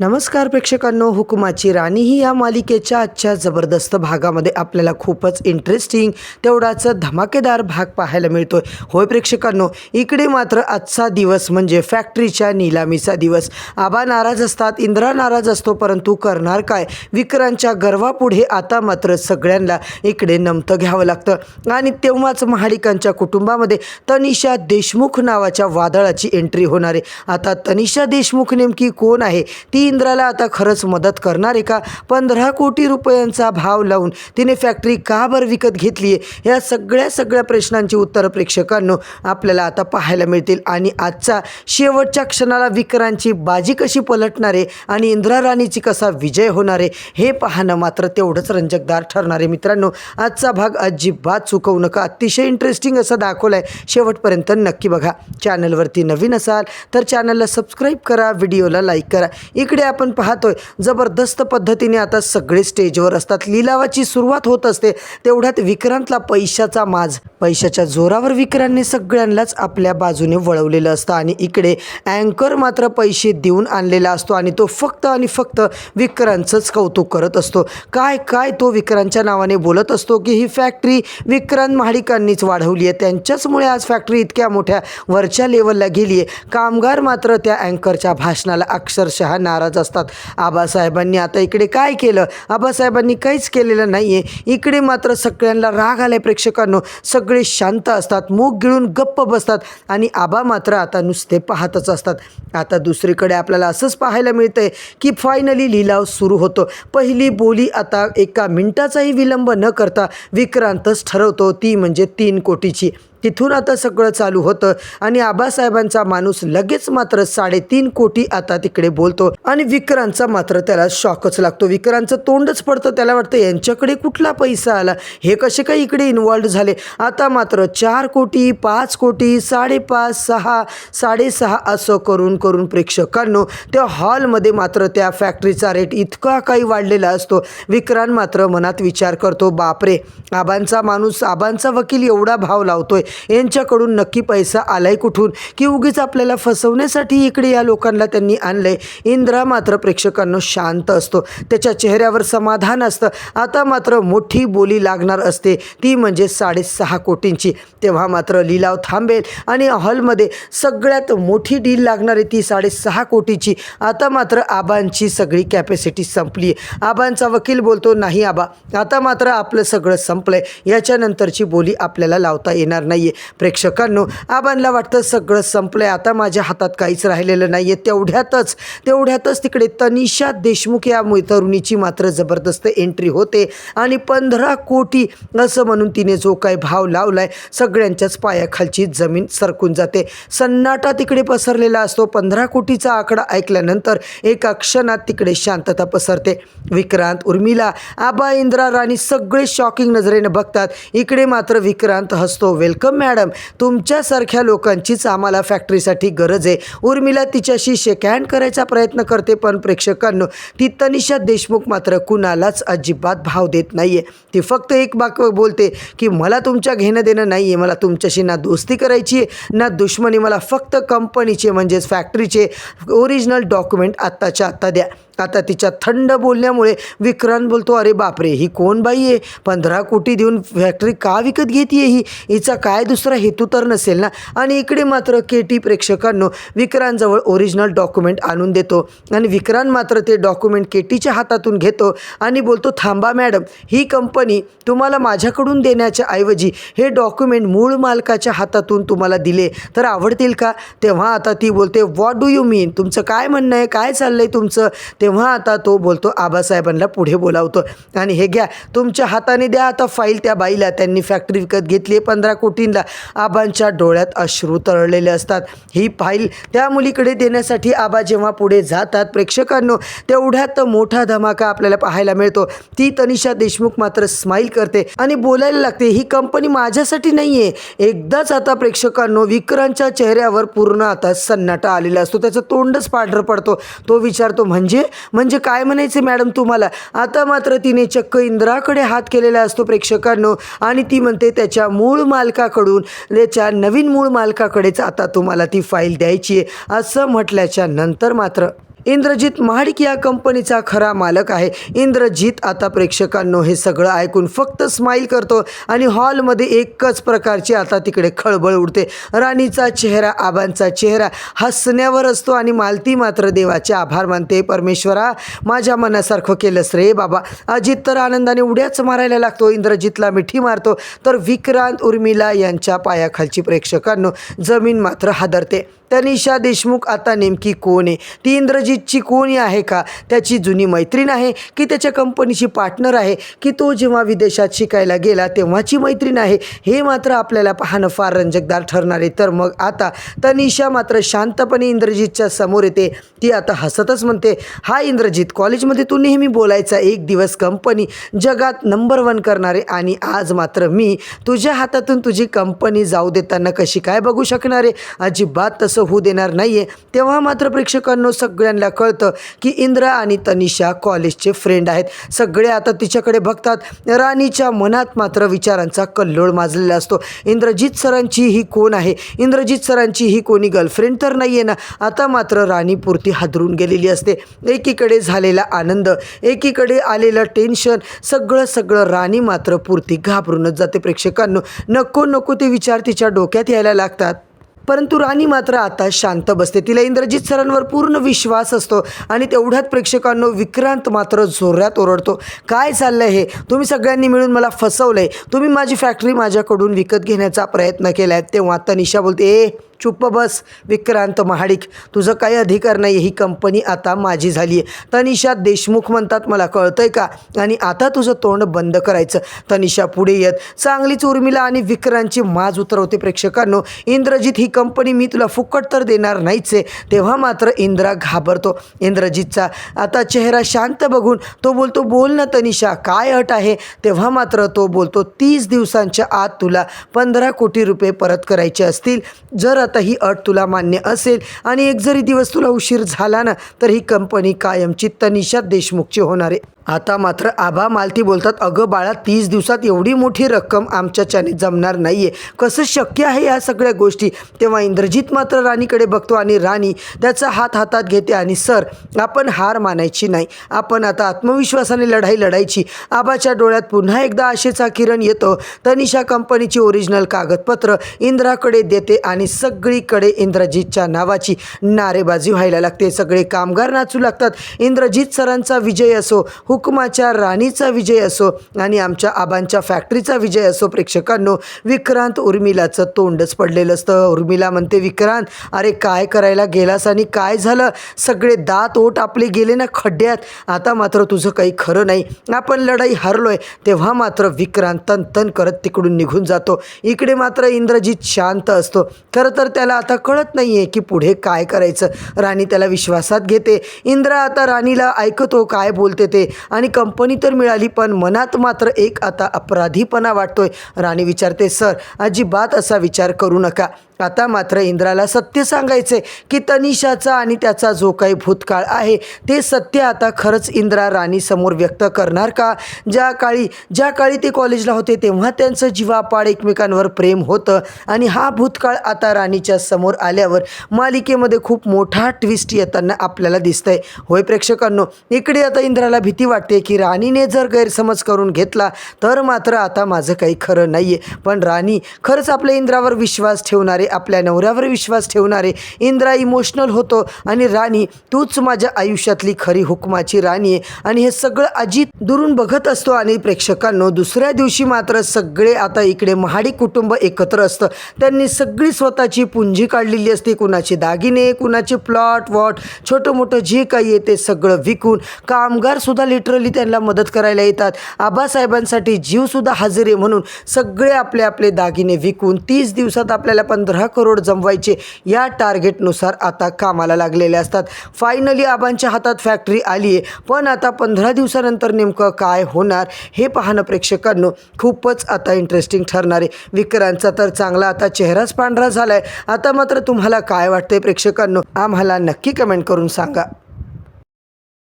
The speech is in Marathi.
नमस्कार प्रेक्षकांनो, हुकुमाची राणी ही या मालिकेच्या आजच्या जबरदस्त भागामध्ये आपल्याला खूपच इंटरेस्टिंग तेवढाच धमाकेदार भाग पाहायला मिळतोय. होय प्रेक्षकांनो, इकडे मात्र आजचा दिवस म्हणजे फॅक्टरीच्या निलामीचा दिवस. आबा नाराज असतात, इंद्रा नाराज असतो, परंतु करणार काय? विक्रांतच्या गर्वापुढे आता मात्र सगळ्यांना इकडे नमतं घ्यावं लागतं. आणि तेव्हाच महाडिकांच्या कुटुंबामध्ये तनिषा देशमुख नावाच्या वादळाची एंट्री होणार आहे. आता तनिषा देशमुख नेमकी कोण आहे? ती इंद्राला आता खरंच मदत करणार आहे का? 15 कोटी रुपयांचा भाव लावून तिने फॅक्टरी का बरं विकत घेतली आहे? या सगळ्या प्रश्नांची उत्तरं प्रेक्षकांनो आपल्याला आता पाहायला मिळतील. आणि आजचा शेवटच्या क्षणाला विक्रांतची बाजी कशी पलटणार आहे आणि इंद्रा राणीची कसा विजय होणार आहे हे पाहणं मात्र तेवढंच रंजकदार ठरणार आहे. मित्रांनो, आजचा भाग अजिबात चुकवू नका. अतिशय इंटरेस्टिंग असं दाखवलं आहे. शेवटपर्यंत नक्की बघा. चॅनलवरती नवीन असाल तर चॅनलला सबस्क्राईब करा, व्हिडिओला लाईक करा. इकडे आपण पाहतोय जबरदस्त पद्धतीने आता सगळे स्टेजवर असतात. लिलावाची सुरुवात होत असते. तेवढ्यात विक्रांतला पैशाच्या जोरावर विक्रांतने सगळ्यांनाच आपल्या बाजूने वळवलेलं असतं. आणि इकडे अँकर मात्र पैसे देऊन आणलेला असतो आणि तो फक्त आणि फक्त विक्रांतचंच कौतुक करत असतो. काय तो विक्रांतच्या नावाने बोलत असतो की ही फॅक्टरी विक्रांत महाडिकांनीच वाढवली आहे, त्यांच्याचमुळे आज फॅक्टरी इतक्या मोठ्या वरच्या लेवलला गेली आहे. कामगार मात्र त्या अँकरच्या भाषणाला अक्षरशः नाराज असतात. आबासाहेबांनी आता इकडे काय केलं? आबासाहेबांनी काहीच केलेलं नाही आहे. इकडे मात्र सगळ्यांना राग आलाय. प्रेक्षकांनो, सगळे शांत असतात, मूग गिळून गप्प बसतात आणि आबा मात्र आता नुसते पाहतच असतात. आता दुसरीकडे आपल्याला असंच पाहायला मिळतंय की फायनली लिलाव सुरू होतो. पहिली बोली आता 1 मिनिटाचाही विलंब न करता विक्रांतच ठरवतो, ती म्हणजे 3 कोटीची. तिथून आता सगळं चालू होतं आणि आबासाहेबांचा माणूस लगेच मात्र 3.5 कोटी आता तिकडे बोलतो आणि विक्रांतचा मात्र त्याला शॉकच लागतो. विक्रांतचं तोंडच पडतं. त्याला वाटतं यांच्याकडे कुठला पैसा आला, हे कसे काय इकडे इन्व्हॉल्व झाले? आता मात्र 4 कोटी, 5 कोटी, 5.5, 6, 6.5 असं करून प्रेक्षकांनो त्या हॉलमध्ये मात्र त्या फॅक्टरीचा रेट इतका काही वाढलेला असतो. विक्रांत मात्र मनात विचार करतो, बापरे, आबांचा माणूस, आबांचा वकील एवढा भाव लावतोय, यांच्याकडून नक्की पैसा आलाय कुठून? की उगीच आपल्याला फसवण्यासाठी इकडे या लोकांना त्यांनी आणलंय? इंद्रा मात्र प्रेक्षकांनो शांत असतो, त्याच्या चेहऱ्यावर समाधान असतं. आता मात्र मोठी बोली लागणार असते, ती म्हणजे 6.5 कोटींची. तेव्हा मात्र लिलाव थांबेल आणि हॉलमध्ये सगळ्यात मोठी डील लागणार आहे ती 6.5 कोटीची. आता मात्र आबांची सगळी कॅपॅसिटी संपली. आबांचा वकील बोलतो, नाही आबा, आता मात्र आपलं सगळं संपलंय, याच्यानंतरची बोली आपल्याला लावता येणार नाही. प्रेक्षकांनो, आबांना वाटतं सगळं संपलंय, आता माझ्या हातात काहीच राहिलेलं नाहीये. तेवढ्यातच तिकडे तनिषा देशमुख या तरुणीची मात्र जबरदस्त एंट्री होते आणि 15 कोटी असं म्हणून तिने जो काही भाव लावलाय सगळ्यांच्याच पायाखालची जमीन सरकून जाते. सन्नाटा तिकडे पसरलेला असतो. 15 कोटीचा आकडा ऐकल्यानंतर एका क्षणात तिकडे शांतता पसरते. विक्रांत, उर्मिला, आबा, इंद्रा राणी सगळे शॉकिंग नजरेने बघतात. इकडे मात्र विक्रांत हसतो, वेलकम मॅडम, तुमच्यासारख्या लोकांचीच आम्हाला फॅक्टरीसाठी गरज आहे. उर्मिला तिच्याशी शेक हँड करायचा प्रयत्न करते, पण प्रेक्षकांनो ती तनिषा देशमुख मात्र कुणालाच अजिबात भाव देत नाहीये. ती फक्त एक वाक्य बोलते की मला तुमच्या घेणं देणं नाहीये, मला तुमच्याशी ना दोस्ती करायची ना दुश्मनी, मला फक्त कंपनीचे म्हणजेच फॅक्टरीचे ओरिजिनल डॉक्युमेंट आत्ताच्या आत्ता द्या. आता तिच्या थंड बोलण्यामुळे विक्रांत बोलतो, अरे बापरे, ही कोण बाई आहे? 15 कोटी देऊन फॅक्टरी का विकत घेते ही? हिचा काय दुसरा हेतू तर नसेल ना? आणि इकडे मात्र केटी प्रेक्षकांनो विक्रांतजवळ ओरिजिनल डॉक्युमेंट आणून देतो आणि विक्रांत मात्र ते डॉक्युमेंट केटीच्या हातातून घेतो आणि बोलतो, थांबा मॅडम, ही कंपनी तुम्हाला माझ्याकडून देण्याच्या ऐवजी हे डॉक्युमेंट मूळ मालकाच्या हातातून तुम्हाला दिले तर आवडतील का? तेव्हा आता ती बोलते, व्हॉट डू यू मीन? तुमचं काय म्हणणं आहे? काय चाललंय तुमचं? तेव्हा आता तो बोलतो, आबासाहेबांना पुढे बोलावतो आणि हे घ्या, तुमच्या हाताने द्या आता फाईल त्या बाईला, त्यांनी फॅक्टरी विकत घेतली आहे 15 कोटींना. आबांच्या डोळ्यात अश्रू तरळलेले असतात. ही फाईल त्या मुलीकडे देण्यासाठी आबा जेव्हा पुढे जातात प्रेक्षकांनो तेवढ्यात मोठा धमाका आपल्याला पाहायला मिळतो. ती तनिषा देशमुख मात्र स्माईल करते आणि बोलायला लागते, ही कंपनी माझ्यासाठी नाही आहे. एकदाच आता प्रेक्षकांनो विक्रांतच्या चेहऱ्यावर पूर्ण आता सन्नाटा आलेला असतो. त्याचं तोंडच पांढरं पडतो. तो विचारतो, म्हणजे काय म्हणायचं मॅडम तुम्हाला? आता मात्र तिने चक्क इंद्राकडे हात केलेला असतो प्रेक्षकांनो आणि ती म्हणते त्याच्या मूळ मालकाकडून, त्याच्या नवीन मूळ मालकाकडेच आता तुम्हाला ती फाईल द्यायची आहे. असं म्हटल्याच्या नंतर मात्र इंद्रजित महाडिक या कंपनीचा खरा मालक आहे. इंद्रजित आता प्रेक्षकांनो हे सगळं ऐकून फक्त स्माईल करतो आणि हॉलमध्ये एकच प्रकारची आता तिकडे खळबळ उडते. राणीचा चेहरा, आबांचा चेहरा हसण्यावर असतो आणि मालती मात्र देवाचे आभार मानते. परमेश्वरा, माझ्या मनासारखं केलंस रे बाबा. अजित तर आनंदाने उड्याच मारायला लागतो. इंद्रजितला मिठी मारतो तर विक्रांत, उर्मिला यांच्या पायाखालची प्रेक्षकांनो जमीन मात्र हादरते. तनिषा देशमुख आता नेमकी कोण आहे? ती इंद्रजितची कोणी आहे का? त्याची जुनी मैत्रीण आहे की त्याच्या कंपनीची पार्टनर आहे की तो जेव्हा विदेशात शिकायला गेला तेव्हाची मैत्रीण आहे? हे मात्र आपल्याला पाहणं फार रंजकदार ठरणार आहे. तर मग आता तनिषा मात्र शांतपणे इंद्रजितच्या समोर येते. ती आता हसतच म्हणते, हा इंद्रजित, कॉलेजमध्ये तू नेहमी बोलायचा एक दिवस कंपनी जगात नंबर 1 करणारे आणि आज मात्र मी तुझ्या हातातून तुझी कंपनी जाऊ देताना कशी काय बघू शकणार आहे? अजिबात तसं होऊ देणार नाहीये. तेव्हा मात्र प्रेक्षकांनो सगळ्यांना कळतं की इंद्रा आणि तनिषा कॉलेजचे फ्रेंड आहेत. सगळे आता तिच्याकडे बघतात. राणीच्या मनात मात्र विचारांचा कल्लोळ माजलेला असतो. इंद्रजित सरांची ही कोण आहे? इंद्रजित सरांची ही कोणी गर्लफ्रेंड तर नाहीये ना? आता मात्र राणी पुरती हादरून गेलेली असते. एकीकडे झालेला आनंद, एकीकडे आलेलं टेन्शन, सगळं राणी मात्र पुरती घाबरूनच जाते. प्रेक्षकांनो नको ते विचार तिच्या डोक्यात यायला लागतात. परंतु राणी मात्र आता शांत बसते. तिला इंद्रजित सरांवर पूर्ण विश्वास असतो. आणि तेवढ्यात प्रेक्षकांनो विक्रांत मात्र जोरात ओरडतो, काय चाललंय हे? तुम्ही सगळ्यांनी मिळून मला फसवलंय. तुम्ही माझी फॅक्टरी माझ्याकडून विकत घेण्याचा प्रयत्न केला आहे. तेव्हा तनिषा बोलते, ए चुप्प बस विक्रांत महाडिक, तुझं काही अधिकार नाही. ही कंपनी आता माझी झाली आहे. तनिषा देशमुख म्हणतात, मला कळतंय का? आणि आता तुझं तोंड बंद करायचं. तनिषा पुढे येत चांगलीच उर्मिला आणि विक्रांतची माज उतरवते. प्रेक्षकांनो इंद्रजित, ही कंपनी मी तुला फुकट तर देणार नाहीच आहे. तेव्हा मात्र इंद्रा घाबरतो. इंद्रजितचा आता चेहरा शांत बघून तो बोलतो, बोल ना तनिषा, काय अट आहे? तेव्हा मात्र तो बोलतो, 30 दिवसांच्या आत तुला 15 कोटी रुपये परत करायचे असतील. जर आता ही अट तुला मान्य असेल आणि एक जरी दिवस तुला उशीर झाला ना तर ही कंपनी कायमची तनिषा देशमुखची होणार आहे. आता मात्र आबा मालती बोलतात, अगं बाळा, 30 दिवसात एवढी मोठी रक्कम आमच्याच्याने जमणार नाही आहे. कसं शक्य आहे या सगळ्या गोष्टी? तेव्हा इंद्रजित मात्र राणीकडे बघतो आणि राणी त्याचा हात हातात घेते आणि सर, आपण हार मानायची नाही. आपण आता आत्मविश्वासाने लढाई लढायची. आबाच्या डोळ्यात पुन्हा एकदा आशेचा किरण येतो. तनिषा कंपनीची ओरिजिनल कागदपत्र इंद्राकडे देते आणि सगळीकडे इंद्रजितच्या नावाची नारेबाजी व्हायला लागते. सगळे कामगार नाचू लागतात. इंद्रजित सरांचा विजय असो, हुकुमाच्या राणीचा विजय असो आणि आमच्या आबांच्या फॅक्टरीचा विजय असो. प्रेक्षकांनो विक्रांत उर्मिलाचं तोंडच पडलेलं असतं. उर्मिला म्हणते, विक्रांत, अरे काय करायला गेलास आणि काय झालं? सगळे दात ओठ आपले गेले ना खड्ड्यात. आता मात्र तुझं काही खरं नाही. आपण लढाई हारलोय. तेव्हा मात्र विक्रांत तन करत तिकडून निघून जातो. इकडे मात्र इंद्रजित शांत असतो. खरं तर त्याला आता कळत नाहीये की पुढे काय करायचं. राणी त्याला विश्वासात घेते. इंद्रा आता राणीला ऐकतो काय बोलते ते, आणि कंपनी तर मिळाली पण मनात मात्र एक आता अपराधीपणा वाटतोय. राणी विचारते, सर अजिबात असा विचार करू नका. आता मात्र इंद्राला सत्य सांगायचे की तनिषाचा आणि त्याचा जो काही भूतकाळ आहे ते सत्य आता खरंच इंद्रा राणीसमोर व्यक्त करणार का? ज्या काळी ते कॉलेजला होते तेव्हा त्यांचं जीवापाड एकमेकांवर प्रेम होतं आणि हा भूतकाळ आता राणीच्या समोर आल्यावर मालिकेमध्ये खूप मोठा ट्विस्ट येताना आपल्याला दिसतंय. होय प्रेक्षकांनो, इकडे आता इंद्राला भीती वाटते की राणीने जर गैरसमज करून घेतला तर मात्र आता माझं काही खरं नाही आहे. पण राणी खरंच आपल्या इंद्रावर विश्वास ठेवणारे, आपल्या नवऱ्यावर विश्वास ठेवणारे. इंद्रा इमोशनल होतो आणि राणी, तूच माझ्या आयुष्यातली खरी हुकमाची राणी आहे. आणि हे सगळं अजित दुरून बघत असतो. आणि प्रेक्षकांनो दुसऱ्या दिवशी मात्र सगळे आता इकडे महाडिक कुटुंब एकत्र असतं. त्यांनी सगळी स्वतःची पुंजी काढलेली असते. कुणाचे दागिने, कुणाचे प्लॉट वॉट, छोटं मोठं जे काही आहे ते सगळं विकून कामगार सुद्धा लिटरली त्यांना मदत करायला येतात. आबासाहेबांसाठी जीवसुद्धा हजर आहे म्हणून सगळे आपले आपले दागिने विकून 30 दिवसात आपल्याला 15 करोड जमवायचे या टार्गेटनुसार आता कामाला लागलेले असतात. फायनली आबांच्या हातात फॅक्टरी आली आहे. पण आता 15 दिवसानंतर नेमकं काय होणार हे पाहणं प्रेक्षकांनो खूपच आता इंटरेस्टिंग ठरणार आहे. विक्रांतचा तर चांगला आता चेहराच पांढरा झाला आहे. आता मात्र तुम्हाला काय वाटतंय प्रेक्षकांनो? आम्हाला नक्की कमेंट करून सांगा.